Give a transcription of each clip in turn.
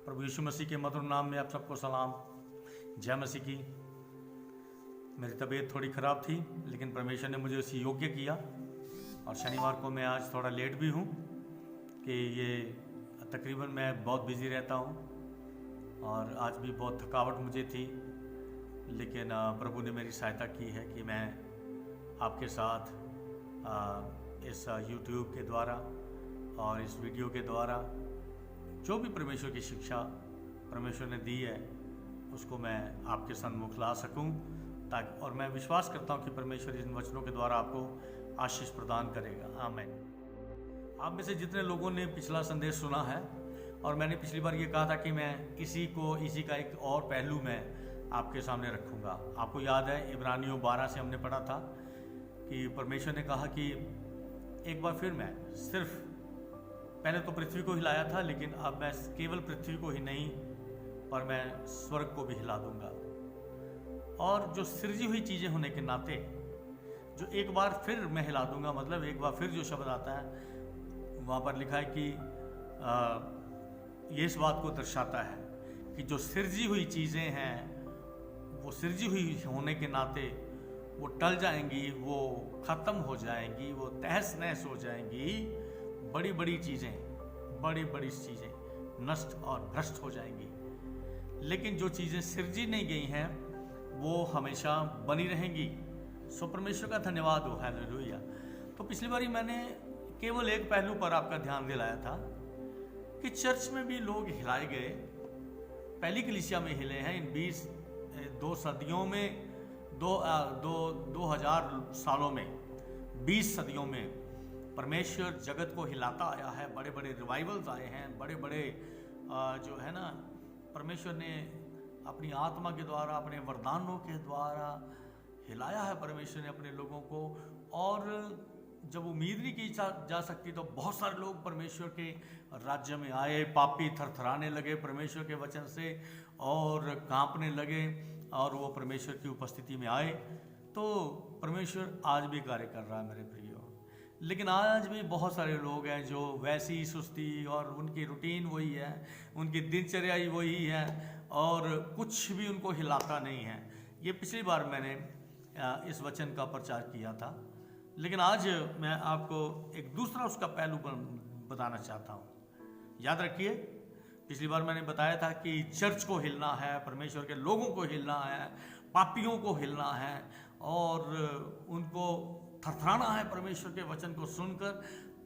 प्रभु यीशु मसीह के मधुर नाम में आप सबको सलाम। जय मसीह की। मेरी तबीयत थोड़ी ख़राब थी, लेकिन परमेश्वर ने मुझे उसी योग्य किया और शनिवार को मैं आज थोड़ा लेट भी हूँ कि ये तकरीबन मैं बहुत बिज़ी रहता हूँ और आज भी बहुत थकावट मुझे थी, लेकिन प्रभु ने मेरी सहायता की है कि मैं आपके साथ इस YouTube के द्वारा और इस वीडियो के द्वारा जो भी परमेश्वर की शिक्षा परमेश्वर ने दी है उसको मैं आपके सन्मुख ला सकूं, ताकि और मैं विश्वास करता हूं कि परमेश्वर इन वचनों के द्वारा आपको आशीष प्रदान करेगा। आमीन। आप में से जितने लोगों ने पिछला संदेश सुना है, और मैंने पिछली बार ये कहा था कि मैं इसी का एक और पहलू मैं आपके सामने रखूँगा। आपको याद है इब्रानियों 12 से हमने पढ़ा था कि परमेश्वर ने कहा कि एक बार फिर मैं सिर्फ पहले तो पृथ्वी को हिलाया था, लेकिन अब मैं केवल पृथ्वी को ही नहीं पर मैं स्वर्ग को भी हिला दूंगा। और जो सृजी हुई चीज़ें होने के नाते जो एक बार फिर मैं हिला दूंगा, मतलब एक बार फिर जो शब्द आता है वहाँ पर लिखा है कि ये इस बात को दर्शाता है कि जो सृजी हुई चीज़ें हैं वो सृजी हुई होने के नाते वो टल जाएंगी, वो ख़त्म हो जाएंगी, वो तहस नहस हो जाएंगी। बड़ी बड़ी चीज़ें नष्ट और भ्रष्ट हो जाएंगी, लेकिन जो चीज़ें सृजी नहीं गई हैं वो हमेशा बनी रहेंगी। सो परमेश्वर का धन्यवाद हो। हालेलुया। तो पिछली बारी मैंने केवल एक पहलू पर आपका ध्यान दिलाया था कि चर्च में भी लोग हिलाए गए, पहली कलीसिया में हिले हैं। इन 2 सदियों में 2000 सालों में 20 सदियों में परमेश्वर जगत को हिलाता आया है। बड़े बड़े रिवाइवल्स आए हैं, बड़े बड़े जो है ना, परमेश्वर ने अपनी आत्मा के द्वारा, अपने वरदानों के द्वारा हिलाया है परमेश्वर ने अपने लोगों को। और जब उम्मीद नहीं की जा सकती तो बहुत सारे लोग परमेश्वर के राज्य में आए। पापी थरथराने लगे परमेश्वर के वचन से और कांपने लगे, और वो परमेश्वर की उपस्थिति में आए। तो परमेश्वर आज भी कार्य कर रहा है मेरे प्रियो। लेकिन आज भी बहुत सारे लोग हैं जो वैसी सुस्ती, और उनकी रूटीन वही है, उनकी दिनचर्या ही वही है, और कुछ भी उनको हिलाता नहीं है। ये पिछली बार मैंने इस वचन का प्रचार किया था, लेकिन आज मैं आपको एक दूसरा उसका पहलू बताना चाहता हूँ। याद रखिए, पिछली बार मैंने बताया था कि चर्च को हिलना है, परमेश्वर के लोगों को हिलना है, पापियों को हिलना है और उनको थरथराना है परमेश्वर के वचन को सुनकर।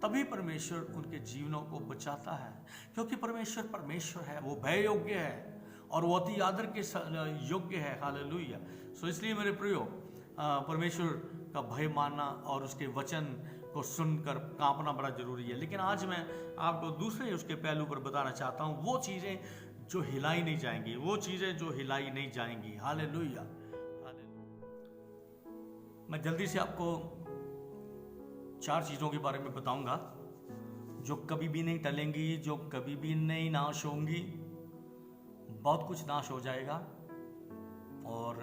तभी परमेश्वर उनके जीवनों को बचाता है, क्योंकि परमेश्वर है, वो भय योग्य है और वो अति आदर के योग्य है। हालेलुया। सो इसलिए मेरे प्रियो, परमेश्वर का भय मानना और उसके वचन को सुनकर कांपना बड़ा जरूरी है। लेकिन आज मैं आपको दूसरे उसके पहलू पर बताना चाहता हूँ, वो चीज़ें जो हिलाई नहीं जाएंगी, वो चीज़ें जो हिलाई नहीं जाएंगी। हालेलुया। मैं जल्दी से आपको 4 चीज़ों के बारे में बताऊंगा जो कभी भी नहीं टलेंगी, जो कभी भी नहीं नाश होंगी। बहुत कुछ नाश हो जाएगा और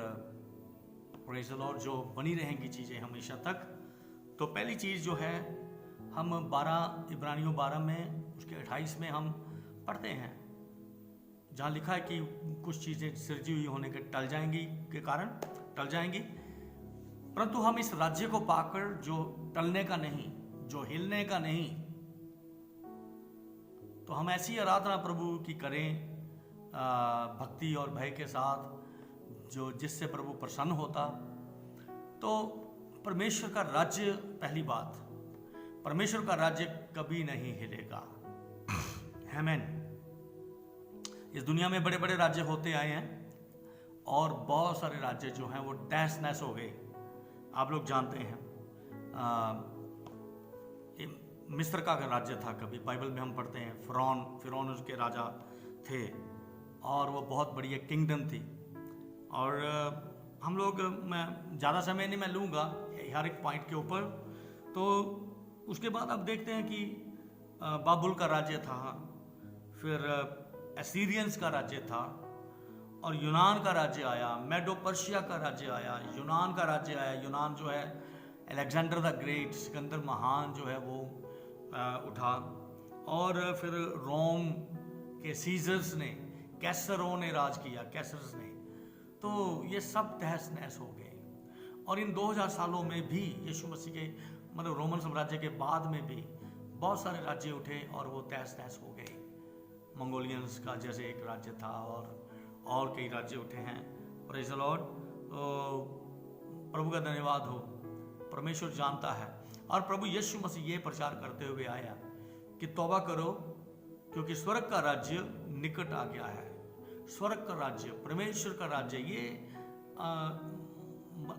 प्रेज़ द लॉर्ड जो बनी रहेंगी चीज़ें हमेशा तक। तो पहली चीज़ जो है, हम इब्रानियों 12 में उसके 28 में हम पढ़ते हैं, जहाँ लिखा है कि कुछ चीज़ें सृजी हुई होने के टल जाएंगी के कारण टल जाएंगी, परंतु हम इस राज्य को पाकर जो टलने का नहीं, जो हिलने का नहीं, तो हम ऐसी आराधना प्रभु की करें भक्ति और भय के साथ, जो जिससे प्रभु प्रसन्न होता। तो परमेश्वर का राज्य, पहली बात, परमेश्वर का राज्य कभी नहीं हिलेगा। आमीन। इस दुनिया में बड़े बड़े राज्य होते आए हैं और बहुत सारे राज्य जो हैं वो तहस नहस हो गए। आप लोग जानते हैं मिस्र का राज्य था, कभी बाइबल में हम पढ़ते हैं, फिरौन उसके राजा थे और वो बहुत बड़ी एक किंगडम थी। और हम लोग, मैं ज़्यादा समय नहीं मैं लूँगा हर एक पॉइंट के ऊपर। तो उसके बाद आप देखते हैं कि बाबुल का राज्य था, फिर एसीरियंस का राज्य था, और यूनान का राज्य आया, मेडो पर्शिया का राज्य आया, यूनान का राज्य आया। यूनान जो है अलेक्जेंडर द ग्रेट, सिकंदर महान जो है वो उठा, और फिर रोम के सीजर्स ने कैसरों ने राज किया, कैसर्स ने, तो ये सब तहस नहस हो गए। और इन 2000 सालों में भी यीशु मसीह के मतलब रोमन साम्राज्य के बाद में भी बहुत सारे राज्य उठे और वो तहस नहस हो गए। मंगोलियंस का जैसे एक राज्य था और कई राज्य उठे हैं। Praise the Lord. तो प्रभु का धन्यवाद हो, परमेश्वर जानता है। और प्रभु यीशु मसीह ये प्रचार करते हुए आया कि तौबा करो क्योंकि स्वर्ग का राज्य निकट आ गया है। स्वर्ग का राज्य, परमेश्वर का राज्य, ये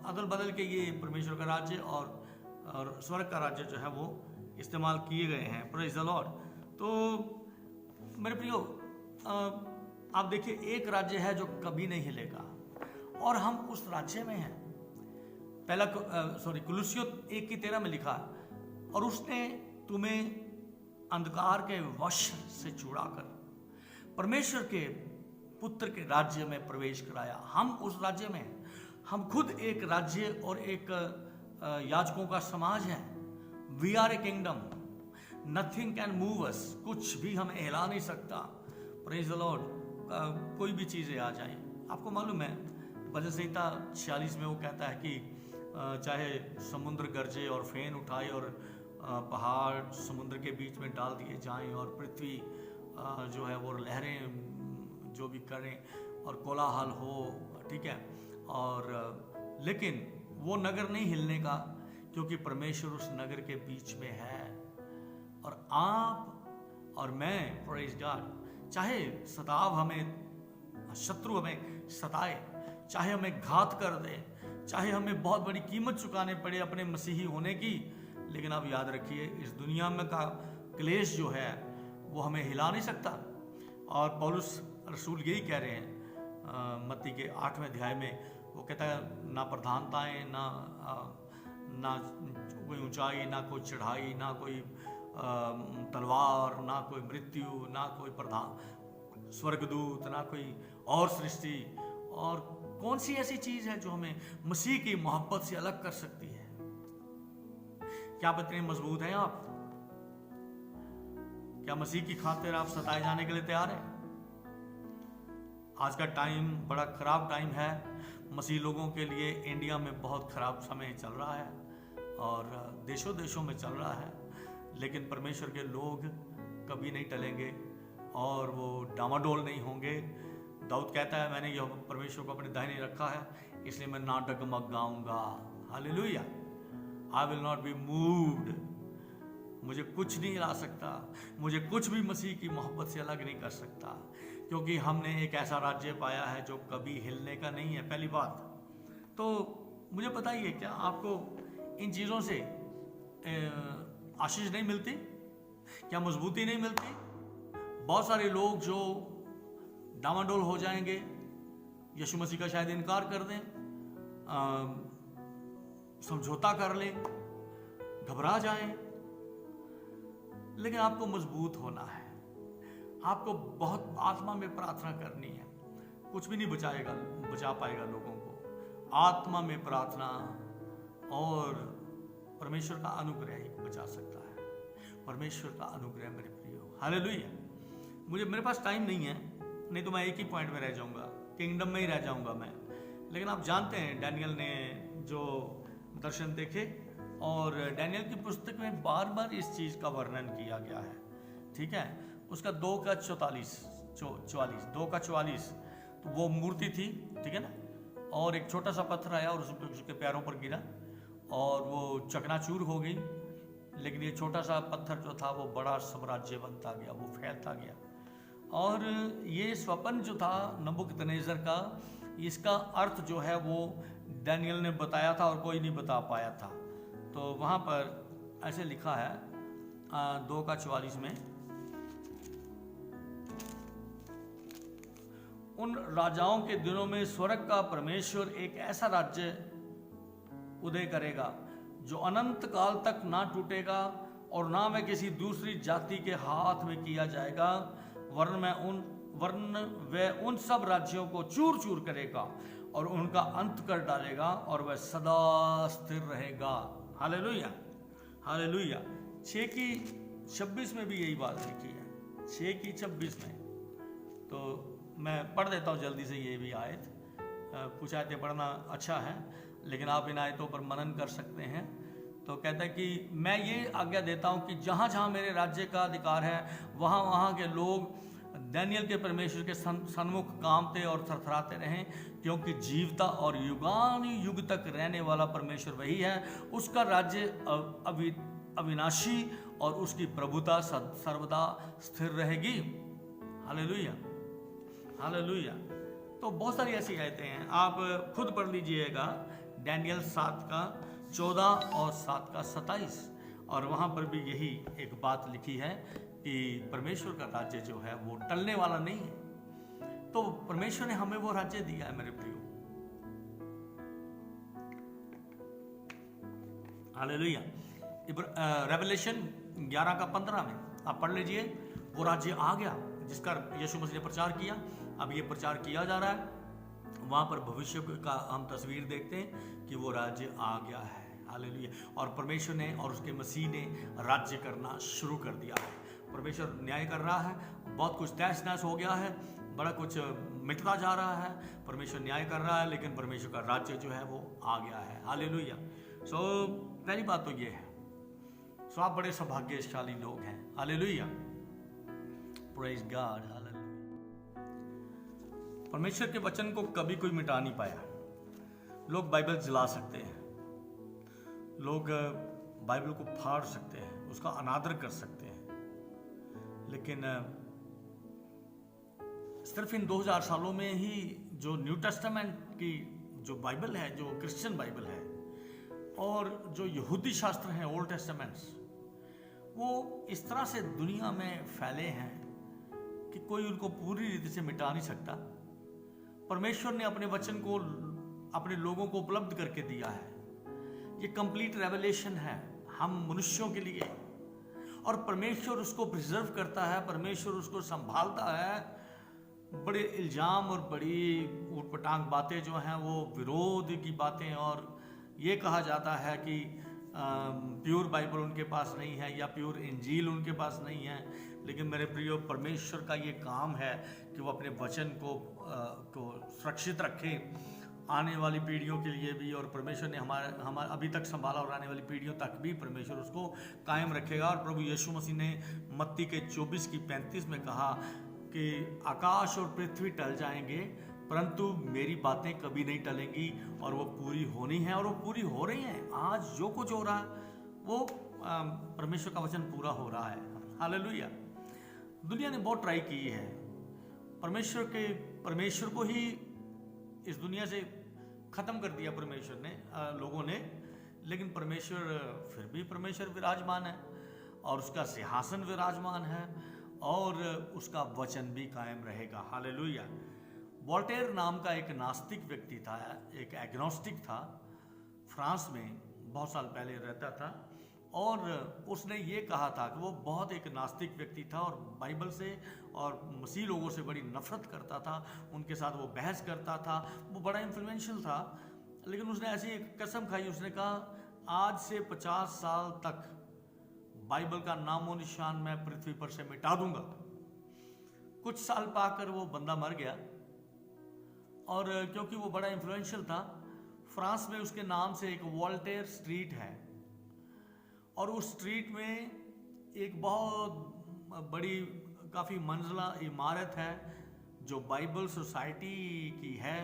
अदल बदल के ये परमेश्वर का राज्य और स्वर्ग का राज्य जो है वो इस्तेमाल किए गए हैं। Praise the Lord. तो मेरे प्रियो, आप देखिए, एक राज्य है जो कभी नहीं हिलेगा और हम उस राज्य में हैं। पहला कुलुस्सियों 1:13 में लिखा, और उसने तुम्हें अंधकार के वश से छुड़ाकर परमेश्वर के पुत्र के राज्य में प्रवेश कराया। हम उस राज्य में हैं। हम खुद एक राज्य और एक याजकों का समाज है। We are a kingdom, nothing can move us, कुछ भी हमें हिला नहीं सकता। Praise the Lord. कोई भी चीज़ें आ जाएं। आपको मालूम है भजन संहिता 46 में वो कहता है कि चाहे समुद्र गरजे और फेन उठाए और पहाड़ समुद्र के बीच में डाल दिए जाएं और पृथ्वी जो है वो लहरें जो भी करें और कोलाहल हो, ठीक है, और लेकिन वो नगर नहीं हिलने का, क्योंकि परमेश्वर उस नगर के बीच में है। और आप और मैं, प्रेज़ गॉड, चाहे सताव हमें, शत्रु हमें सताए, चाहे हमें घात कर दे, चाहे हमें बहुत बड़ी कीमत चुकाने पड़े अपने मसीही होने की, लेकिन आप याद रखिए इस दुनिया में का क्लेश जो है वो हमें हिला नहीं सकता। और पौलुस रसूल यही कह रहे हैं मत्ती के 8वें अध्याय में। वो कहता है ना प्रधानताएं, ना कोई ऊंचाई, ना कोई चढ़ाई, ना कोई तलवार, ना कोई मृत्यु, ना कोई प्रधान स्वर्गदूत, ना कोई और सृष्टि, और कौन सी ऐसी चीज है जो हमें मसीह की मोहब्बत से अलग कर सकती है। क्या आप इतने मजबूत हैं? आप क्या मसीह की खातिर आप सताए जाने के लिए तैयार हैं? आज का टाइम बड़ा खराब टाइम है मसीह लोगों के लिए। इंडिया में बहुत खराब समय चल रहा है और देशों देशों में चल रहा है, लेकिन परमेश्वर के लोग कभी नहीं टलेंगे और वो डामाडोल नहीं होंगे। दाऊद कहता है, मैंने यह परमेश्वर को अपने दाहिने रखा है, इसलिए मैं ना डगमगाऊंगा। Hallelujah. I will not be moved. मुझे कुछ नहीं हिला सकता, मुझे कुछ भी मसीह की मोहब्बत से अलग नहीं कर सकता, क्योंकि हमने एक ऐसा राज्य पाया है जो कभी हिलने का नहीं है। पहली बात तो मुझे बताइए, क्या आपको इन चीज़ों से आशीष नहीं मिलती? क्या मजबूती नहीं मिलती? बहुत सारे लोग जो डामाडोल हो जाएंगे, यीशु मसीह का शायद इनकार कर दें, समझौता कर लें, घबरा जाएं, लेकिन आपको मजबूत होना है। आपको बहुत आत्मा में प्रार्थना करनी है। कुछ भी नहीं बचा पाएगा लोगों को। आत्मा में प्रार्थना और परमेश्वर का अनुग्रह ही बचा सकता है। परमेश्वर का अनुग्रह मेरे प्रियो। हालेलुया। मेरे पास टाइम नहीं है, नहीं तो मैं एक ही पॉइंट में रह जाऊंगा, किंगडम में ही रह जाऊंगा मैं। लेकिन आप जानते हैं डैनियल ने जो दर्शन देखे, और डैनियल की पुस्तक में बार बार इस चीज़ का वर्णन किया गया है, ठीक है। उसका 2:44 तो वो मूर्ति थी, ठीक है ना, और एक छोटा सा पत्थर आया और उसके पैरों पर गिरा और वो चकनाचूर हो गई। लेकिन ये छोटा सा पत्थर जो था वो बड़ा साम्राज्य बनता गया, वो फैलता गया। और ये स्वप्न जो था नबूकदनेस्सर का, इसका अर्थ जो है वो डैनियल ने बताया था और कोई नहीं बता पाया था। तो वहाँ पर ऐसे लिखा है 2:44 में, उन राजाओं के दिनों में स्वर्ग का परमेश्वर एक ऐसा राज्य उदय करेगा जो अनंत काल तक ना टूटेगा और ना वह किसी दूसरी जाति के हाथ में किया जाएगा, वरन वह उन सब राज्यों को चूर चूर करेगा और उनका अंत कर डालेगा और वह सदा स्थिर रहेगा। Hallelujah, hallelujah. 6:26 में भी यही बात लिखी है, 6:26 में। तो मैं पढ़ देता हूँ जल्दी से ये भी आयत। कुछ आयतें पढ़ना अच्छा है, लेकिन आप इन आयतों पर मनन कर सकते हैं। तो कहता है कि मैं ये आज्ञा देता हूँ कि जहाँ जहाँ मेरे राज्य का अधिकार है वहाँ वहाँ के लोग दानियेल के परमेश्वर के सन्मुख कामते और थरथराते रहें, क्योंकि जीवता और युगानुयुग तक रहने वाला परमेश्वर वही है। उसका राज्य अविनाशी और उसकी प्रभुता सर्वदा स्थिर रहेगी। Hallelujah, hallelujah. तो बहुत सारी ऐसी आयतें हैं, आप खुद पढ़ लीजिएगा। दानियेल 7 का 14 और 7 का 27, और वहाँ पर भी यही एक बात लिखी है कि परमेश्वर का राज्य जो है वो टलने वाला नहीं है। तो परमेश्वर ने हमें वो राज्य दिया है मेरे प्रियो। हालेलुया। रेवलेशन 11 का 15 में आप पढ़ लीजिए, वो राज्य आ गया जिसका यीशु मसीह ने प्रचार किया। अब ये प्रचार किया जा रहा है। वहाँ पर भविष्य का हम तस्वीर देखते हैं कि वो राज्य आ गया है। हालेलुया। और परमेश्वर ने और उसके मसीह ने राज्य करना शुरू कर दिया है। परमेश्वर न्याय कर रहा है। बहुत कुछ तहस नहस हो गया है, बड़ा कुछ मिटता जा रहा है। परमेश्वर न्याय कर रहा है, लेकिन परमेश्वर का राज्य जो है वो आ गया है। हालेलुया। सो पहली बात तो ये है, सो आप बड़े सौभाग्यशाली लोग हैं। Hallelujah, praise God. हालेलुया। परमेश्वर के वचन को कभी कोई मिटा नहीं पाया। लोग बाइबल जला सकते हैं, लोग बाइबल को फाड़ सकते हैं, उसका अनादर कर सकते हैं, लेकिन सिर्फ इन 2000 सालों में ही जो न्यू टेस्टामेंट की जो बाइबल है, जो क्रिश्चियन बाइबल है, और जो यहूदी शास्त्र हैं ओल्ड टेस्टामेंट्स, वो इस तरह से दुनिया में फैले हैं कि कोई उनको पूरी रीति से मिटा नहीं सकता। परमेश्वर ने अपने वचन को अपने लोगों को उपलब्ध करके दिया है। ये कंप्लीट रेवलेशन है हम मनुष्यों के लिए, और परमेश्वर उसको प्रिजर्व करता है, परमेश्वर उसको संभालता है। बड़े इल्जाम और बड़ी ऊटपटांग बातें जो हैं वो विरोध की बातें, और ये कहा जाता है कि प्योर बाइबल उनके पास नहीं है या प्योर इंजील उनके पास नहीं है। लेकिन मेरे प्रियो, परमेश्वर का ये काम है कि वो अपने वचन को सुरक्षित रखे आने वाली पीढ़ियों के लिए भी, और परमेश्वर ने हमारा अभी तक संभाला और आने वाली पीढ़ियों तक भी परमेश्वर उसको कायम रखेगा। और प्रभु यीशु मसीह ने मत्ती के 24 की 35 में कहा कि आकाश और पृथ्वी टल जाएंगे, परंतु मेरी बातें कभी नहीं टलेंगी, और वो पूरी होनी है, और वो पूरी हो रही हैं। आज जो कुछ हो रहा है वो परमेश्वर का वचन पूरा हो रहा है। हालेलुया। दुनिया ने बहुत ट्राई की है परमेश्वर को ही इस दुनिया से ख़त्म कर दिया परमेश्वर ने, लोगों ने, लेकिन परमेश्वर फिर भी परमेश्वर विराजमान है, और उसका सिंहासन विराजमान है, और उसका वचन भी कायम रहेगा। हालेलुया। वोल्टेयर नाम का एक नास्तिक व्यक्ति था, एक एग्नोस्टिक था, फ्रांस में बहुत साल पहले रहता था, और उसने ये कहा था कि वो बहुत एक नास्तिक व्यक्ति था और बाइबल से और मसीह लोगों से बड़ी नफरत करता था, उनके साथ वो बहस करता था, वो बड़ा इन्फ्लुएंशियल था। लेकिन उसने ऐसी एक कसम खाई, उसने कहा आज से 50 साल तक बाइबल का नामो निशान मैं पृथ्वी पर से मिटा दूंगा। कुछ साल पाकर वो बंदा मर गया, और क्योंकि वो बड़ा इन्फ्लुएंशियल था, फ्रांस में उसके नाम से एक वोल्टेयर स्ट्रीट है, और उस स्ट्रीट में एक बहुत बड़ी काफ़ी मंजिला इमारत है जो बाइबल सोसाइटी की है,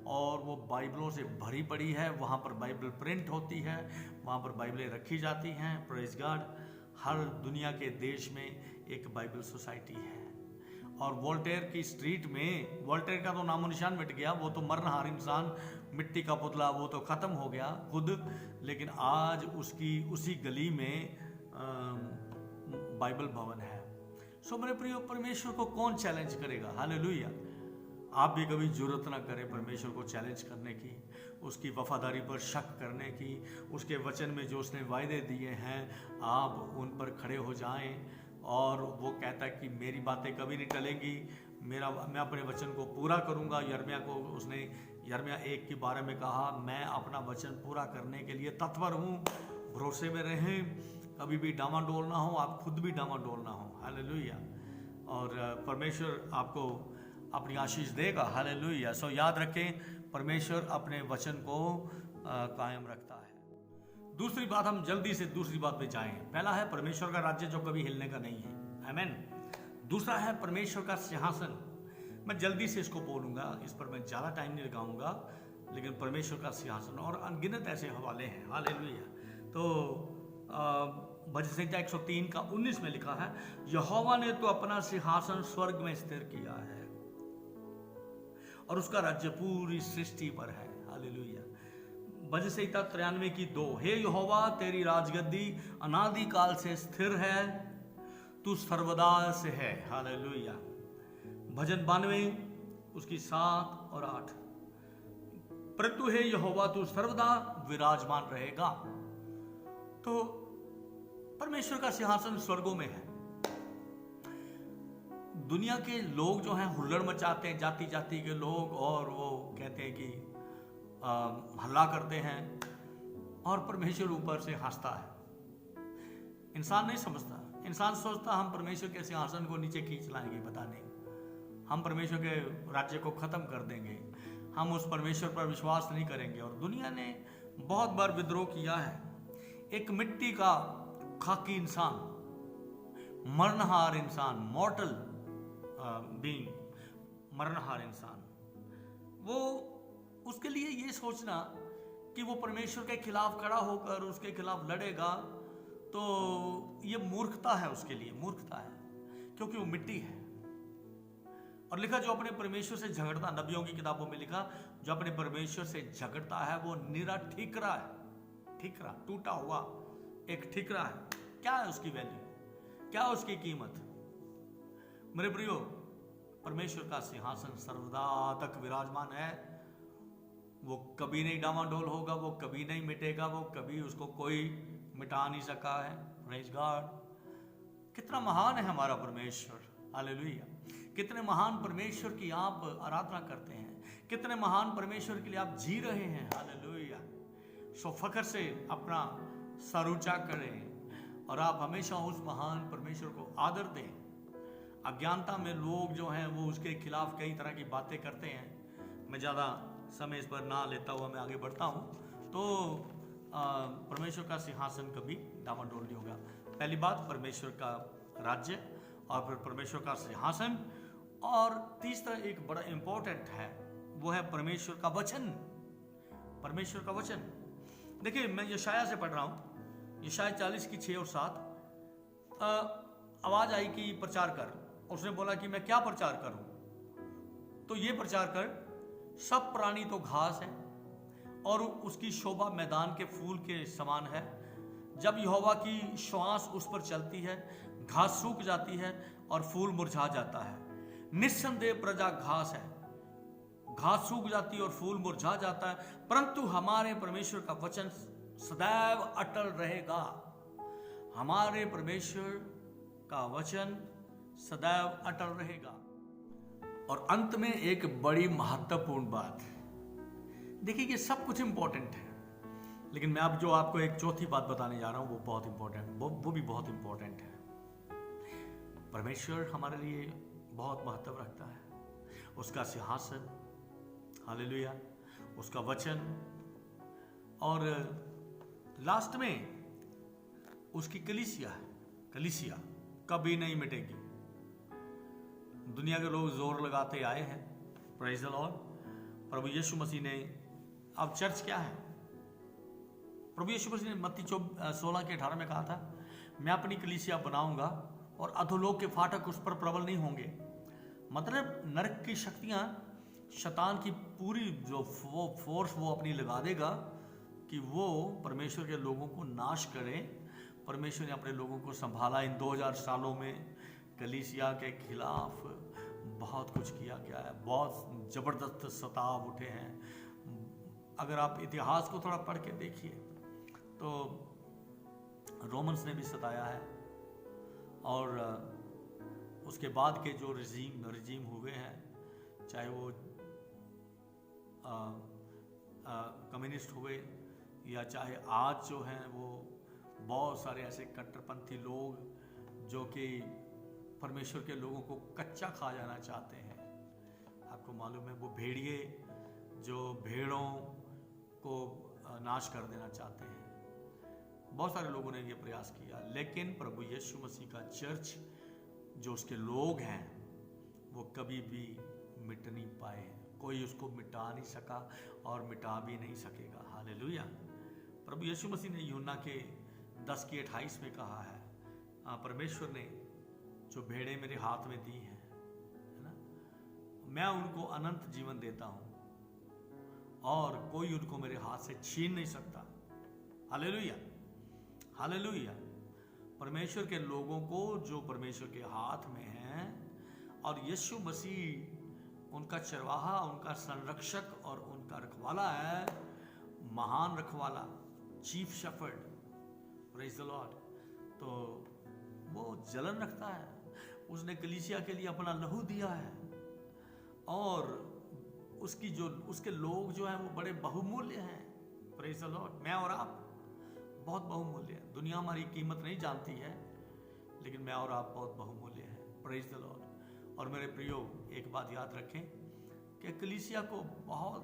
और वो बाइबलों से भरी पड़ी है। वहाँ पर बाइबल प्रिंट होती है, वहाँ पर बाइबलें रखी जाती हैं। Praise God. हर दुनिया के देश में एक बाइबल सोसाइटी है, और वोल्टेयर की स्ट्रीट में, वोल्टेयर का तो नामो निशान मिट गया, वो तो मरनहार इंसान, मिट्टी का पुतला, वो तो ख़त्म हो गया खुद। लेकिन आज उसी गली में बाइबल भवन है। सो मेरे प्रिय, परमेश्वर को कौन चैलेंज करेगा? हालेलुया। आप भी कभी जरूरत ना करें परमेश्वर को चैलेंज करने की, उसकी वफादारी पर शक करने की, उसके वचन में जो उसने वायदे दिए हैं आप उन पर खड़े हो जाएं। और वो कहता है कि मेरी बातें कभी नहीं टलेंगी, मैं अपने वचन को पूरा करूंगा। यिर्मयाह को उसने यिर्मयाह 1:12 में कहा, मैं अपना वचन पूरा करने के लिए तत्पर हूँ। भरोसे में रहें, कभी भी डामाडोल ना हो, आप खुद भी डामाडोल ना हो। हालेलुया। और परमेश्वर आपको अपनी आशीष देगा। हालेलुया। सो याद रखें, परमेश्वर अपने वचन को कायम रखता है। दूसरी बात, हम जल्दी से दूसरी बात पे जाएं। पहला है परमेश्वर का राज्य जो कभी हिलने का नहीं है, आमीन। दूसरा है परमेश्वर का सिंहासन। मैं जल्दी से इसको बोलूंगा, इस पर मैं ज़्यादा टाइम नहीं लगाऊंगा, लेकिन परमेश्वर का सिंहासन और अनगिनत ऐसे हवाले हैं। हालेलुया। तो भजन संहिता 103 का 19 में लिखा है, यहोवा ने तो अपना सिंहासन स्वर्ग में स्थिर किया है और उसका राज्य पूरी सृष्टि पर है। हालेलुया। भजन संहिता 93 की 2, हे यहोवा तेरी राजगद्दी अनादि काल से स्थिर है, तू सर्वदा से है। हालेलुया। भजन 92 उसकी 7 और 8, परंतु हे यहोवा तू सर्वदा विराजमान रहेगा। तो परमेश्वर का सिंहासन स्वर्गों में है। दुनिया के लोग जो हैं हुल्लड़ मचाते हैं, जाति जाति के लोग, और वो कहते हैं कि हल्ला करते हैं, और परमेश्वर ऊपर से हंसता है। इंसान नहीं समझता, इंसान सोचता हम परमेश्वर के सिंहासन को नीचे खींच लाएंगे, पता नहीं हम परमेश्वर के राज्य को खत्म कर देंगे, हम उस परमेश्वर पर विश्वास नहीं करेंगे। और दुनिया ने बहुत बार विद्रोह किया है। एक मिट्टी का खाकी इंसान, मरणहार इंसान, मॉर्टल बीइंग, मरणहार इंसान, वो उसके लिए ये सोचना कि वो परमेश्वर के खिलाफ खड़ा होकर उसके खिलाफ लड़ेगा, तो ये मूर्खता है, उसके लिए मूर्खता है, क्योंकि वो मिट्टी है। और लिखा, जो अपने परमेश्वर से झगड़ता, नबियों की किताबों में लिखा, जो अपने परमेश्वर से झगड़ता है वो निरा ठीकरा है। ठीकरा, टूटा हुआ एक ठीकरा है। क्या है उसकी वैल्यू, क्या है उसकी कीमत? मेरे प्रियो, परमेश्वर का सिंहासन सर्वदा तक विराजमान है। वो कभी नहीं डामाडोल होगा, वो कभी नहीं मिटेगा, वो कभी उसको कोई मिटा नहीं सका है। Praise God. कितना महान है हमारा परमेश्वर। हालेलुया। कितने महान परमेश्वर की आप आराधना करते हैं, कितने महान परमेश्वर के लिए आप जी रहे हैं। हालेलुया। सो फख्र से अपना सर ऊंचा करें और आप हमेशा उस महान परमेश्वर को आदर दें। अज्ञानता में लोग जो हैं वो उसके खिलाफ कई तरह की बातें करते हैं। मैं ज़्यादा समय इस पर ना लेता हुआ मैं आगे बढ़ता हूँ। तो परमेश्वर का सिंहासन कभी डामाडोल नहीं होगा। पहली बात, परमेश्वर का राज्य, और फिर परमेश्वर का सिंहासन, और तीसरा एक बड़ा इंपॉर्टेंट है, वो है परमेश्वर का वचन। परमेश्वर का वचन। देखिए, मैं यशाया से पढ़ रहा हूँ, यशाया 40 की 6 और 7। आवाज़ आई कि प्रचार कर। उसने बोला कि मैं क्या प्रचार करूँ? तो ये प्रचार कर, सब प्राणी तो घास है और उसकी शोभा मैदान के फूल के समान है। जब यहोवा की श्वास उस पर चलती है, घास सूख जाती है और फूल मुरझा जाता है। निस्संदेह प्रजा घास है, घास सूख जाती है और फूल मुरझा जाता है, परंतु हमारे परमेश्वर का वचन सदैव अटल रहेगा। हमारे परमेश्वर का वचन सदैव अटल रहेगा। और अंत में एक बड़ी महत्वपूर्ण बात, देखिए ये सब कुछ इंपॉर्टेंट है, लेकिन मैं अब जो आपको एक चौथी बात बताने जा रहा हूं वो बहुत इंपॉर्टेंट, वो भी बहुत इंपॉर्टेंट है। परमेश्वर हमारे लिए बहुत महत्व रखता है। उसका सिंहासन, हालेलुया, उसका वचन, और लास्ट में उसकी कलीसिया है। कलीसिया कभी नहीं मिटेगी। दुनिया के लोग जोर लगाते आए हैं, प्रेज़ द लॉर्ड। प्रभु यीशु मसीह ने, अब चर्च क्या है? प्रभु यीशु मसीह ने मत्ती 16 के 18 में कहा था, मैं अपनी कलीसिया बनाऊंगा और अधोलोक के फाटक उस पर प्रबल नहीं होंगे। मतलब नरक की शक्तियां, शैतान की पूरी जो वो फोर्स वो अपनी लगा देगा कि वो परमेश्वर के लोगों को नाश करे। परमेश्वर ने अपने लोगों को संभाला। इन 2000 सालों में कलीसिया के खिलाफ बहुत कुछ किया गया है, बहुत ज़बरदस्त सताव उठे हैं। अगर आप इतिहास को थोड़ा पढ़ के देखिए तो रोमन्स ने भी सताया है, और उसके बाद के जो रिजीम हुए हैं, चाहे वो कम्युनिस्ट हुए या चाहे आज जो हैं वो बहुत सारे ऐसे कट्टरपंथी लोग जो कि परमेश्वर के लोगों को कच्चा खा जाना चाहते हैं, आपको मालूम है वो भेड़िए जो भेड़ों को नाश कर देना चाहते हैं। बहुत सारे लोगों ने ये प्रयास किया, लेकिन प्रभु यीशु मसीह का चर्च जो उसके लोग हैं वो कभी भी मिट नहीं पाए। कोई उसको मिटा नहीं सका और मिटा भी नहीं सकेगा। हालेलुया। प्रभु यीशु मसीह ने यूहन्ना के 10:28 में कहा है, परमेश्वर ने जो भेड़ें मेरे हाथ में दी हैं, है ना, मैं उनको अनंत जीवन देता हूं और कोई उनको मेरे हाथ से छीन नहीं सकता। Hallelujah, hallelujah. परमेश्वर के लोगों को जो परमेश्वर के हाथ में हैं और यीशु मसीह उनका चरवाहा, उनका संरक्षक और उनका रखवाला है, महान रखवाला, chief shepherd, praise the Lord. तो वो जलन रखता है, उसने कलीसिया के लिए अपना लहू दिया है और उसके लोग जो हैं वो बड़े बहुमूल्य हैं। Praise the Lord. मैं और आप बहुत बहुमूल्य हैं। दुनिया हमारी कीमत नहीं जानती है, लेकिन मैं और आप बहुत बहुमूल्य हैं। Praise the Lord. और मेरे प्रियो, एक बात याद रखें कि कलीसिया को बहुत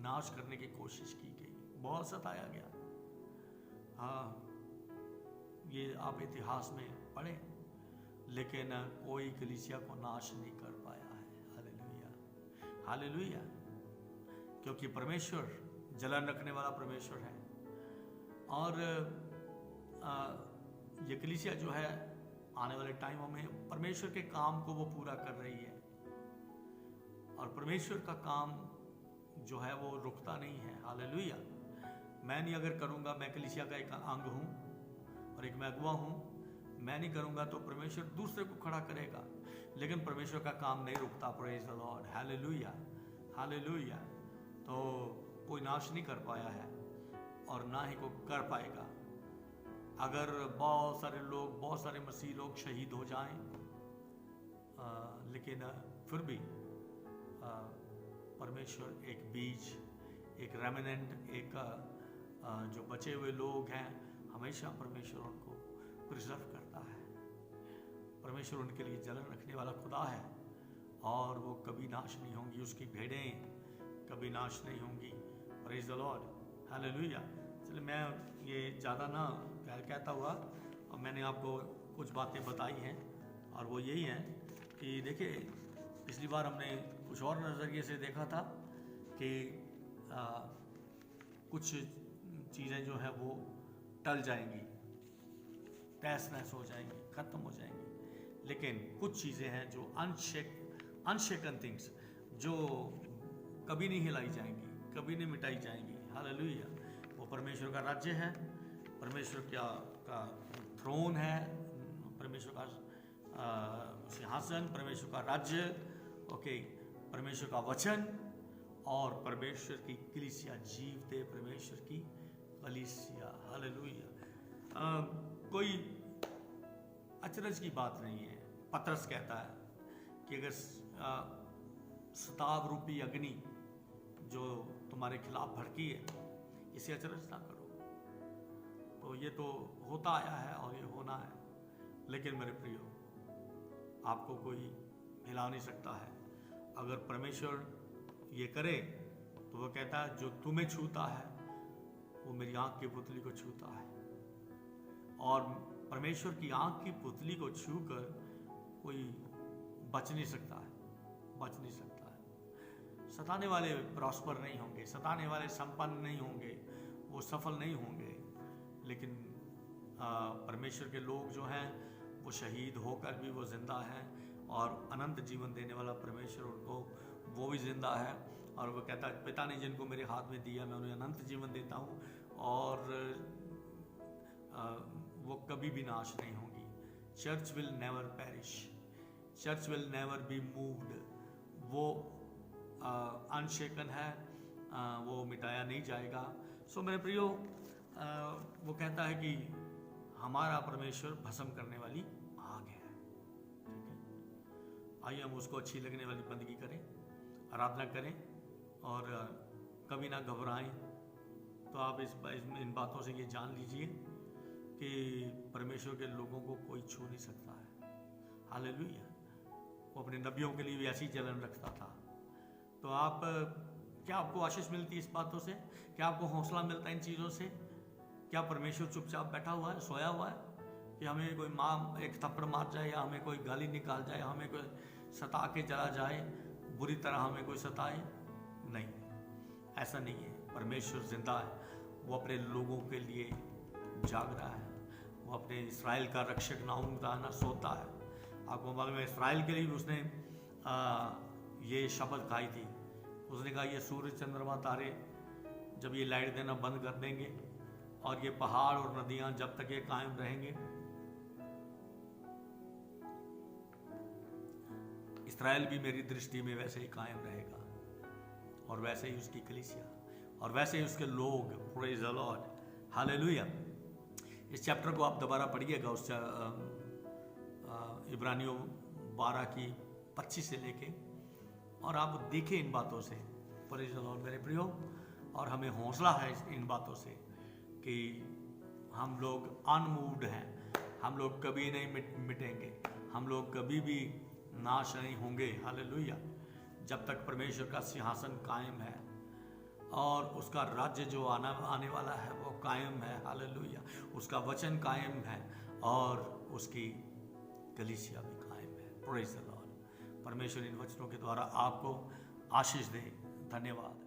नाश करने की कोशिश की गई, बहुत सताया गया। हाँ, ये आप इतिहास में पढ़ें, लेकिन कोई कलीसिया को नाश नहीं कर पाया है। Hallelujah, hallelujah. क्योंकि परमेश्वर जलन रखने वाला परमेश्वर है और ये कलीसिया जो है आने वाले टाइमों में परमेश्वर के काम को वो पूरा कर रही है और परमेश्वर का काम जो है वो रुकता नहीं है। हालेलुया। मैं नहीं अगर करूँगा, मैं कलीसिया का एक अंग हूँ और एक मैं अगुआ हूँ, मैं नहीं करूँगा तो परमेश्वर दूसरे को खड़ा करेगा, लेकिन परमेश्वर का काम नहीं रुकता। Praise the Lord. Hallelujah, hallelujah. तो कोई नाश नहीं कर पाया है और ना ही कोई कर पाएगा। अगर बहुत सारे लोग, बहुत सारे मसीह लोग शहीद हो जाएं, लेकिन फिर भी परमेश्वर एक बीज, एक रेमिनेंट, एक जो बचे हुए लोग हैं, हमेशा परमेश्वर उनको प्रिजर्व करता है। परमेश्वर उनके लिए जलन रखने वाला खुदा है और वो कभी नाश नहीं होंगी। उसकी भेड़ें कभी नाश नहीं होंगी। Praise the Lord. हालेलुया। चलिए, मैं ये ज़्यादा ना कहता हुआ और मैंने आपको कुछ बातें बताई हैं और वो यही हैं कि देखिए, पिछली बार हमने कुछ और नज़रिए से देखा था कि कुछ चीज़ें जो है वो टल जाएंगी, तहस नहस हो जाएंगी, ख़त्म हो जाएंगी, लेकिन कुछ चीज़ें हैं जो अनशेकन थिंग्स, जो कभी नहीं हिलाई जाएंगी, कभी नहीं मिटाई जाएंगी। हालेलुया। वो परमेश्वर का राज्य है, परमेश्वर का थ्रोन है, परमेश्वर का सिंहासन, परमेश्वर का राज्य, ओके, परमेश्वर का वचन और परमेश्वर की कलीसिया, जीवते परमेश्वर की कलीसिया। हालेलुया। कोई अचरज की बात नहीं है। पतरस कहता है कि अगर सताव रूपी अग्नि जो तुम्हारे खिलाफ भड़की है, इसे अचरज ना करो। तो ये तो होता आया है और ये होना है, लेकिन मेरे प्रियो, आपको कोई हिला नहीं सकता है। अगर परमेश्वर ये करे तो वो कहता है जो तुम्हें छूता है वो मेरी आंख की पुतली को छूता है, और परमेश्वर की आंख की पुतली को छूकर कोई बच नहीं सकता है, बच नहीं सकता है। सताने वाले प्रॉस्पर नहीं होंगे, सताने वाले संपन्न नहीं होंगे, वो सफल नहीं होंगे, लेकिन परमेश्वर के लोग जो हैं वो शहीद होकर भी वो जिंदा हैं और अनंत जीवन देने वाला परमेश्वर उनको, वो भी जिंदा है। और वो कहता है, पिता ने जिनको मेरे हाथ में दिया मैं उन्हें अनंत जीवन देता हूँ और वो कभी भी नाश नहीं होंगी। Church will never perish, church will never be moved. वो अनशेकन है, वो मिटाया नहीं जाएगा। सो मेरे प्रियो, वो कहता है कि हमारा परमेश्वर भस्म करने वाली आग है। ठीक है, आइए हम उसको अच्छी लगने वाली बंदगी करें, आराधना करें और कभी ना घबराएं। तो आप इन बातों से ये जान लीजिए कि परमेश्वर के लोगों को कोई छू नहीं सकता है। हालेलुया। वो अपने नबियों के लिए भी ऐसी जलन रखता था, तो आप क्या आपको आशीष मिलती है इस बातों से? क्या आपको हौसला मिलता है इन चीज़ों से? क्या परमेश्वर चुपचाप बैठा हुआ है, सोया हुआ है कि हमें कोई माँ एक थप्पड़ मार जाए, या हमें कोई गाली निकाल जाए, हमें कोई सता के चला जाए, बुरी तरह हमें कोई सताए? नहीं, ऐसा नहीं है। परमेश्वर जिंदा है, वो अपने लोगों के लिए जाग रहा है। वो अपने इस्राएल का रक्षक नाउम दाना सोता है। आपको मालूम है इस्राएल के लिए भी उसने ये शपथ खाई थी। उसने कहा ये सूर्य चंद्रमा तारे जब ये लाइट देना बंद कर देंगे और ये पहाड़ और नदियां जब तक ये कायम रहेंगे, इस्राएल भी मेरी दृष्टि में वैसे ही कायम रहेगा, और वैसे ही उसकी कलीसिया, और वैसे ही उसके लोग। Praise the Lord, hallelujah. इस चैप्टर को आप दोबारा पढ़िएगा, उस इब्रानियों 12 की 25 से लेके, और आप देखें इन बातों से। प्रेज द लॉर्ड मेरे प्रियो, और हमें हौसला है इन बातों से कि हम लोग अनमूव्ड हैं, हम लोग कभी नहीं मिटेंगे, हम लोग कभी भी नाश नहीं होंगे। हालेलुया। जब तक परमेश्वर का सिंहासन कायम है और उसका राज्य जो आने वाला है वो कायम है। हालेलुया। उसका वचन कायम है और उसकी कलीसिया भी कायम है। Praise the Lord. परमेश्वर इन वचनों के द्वारा आपको आशीष दे। धन्यवाद।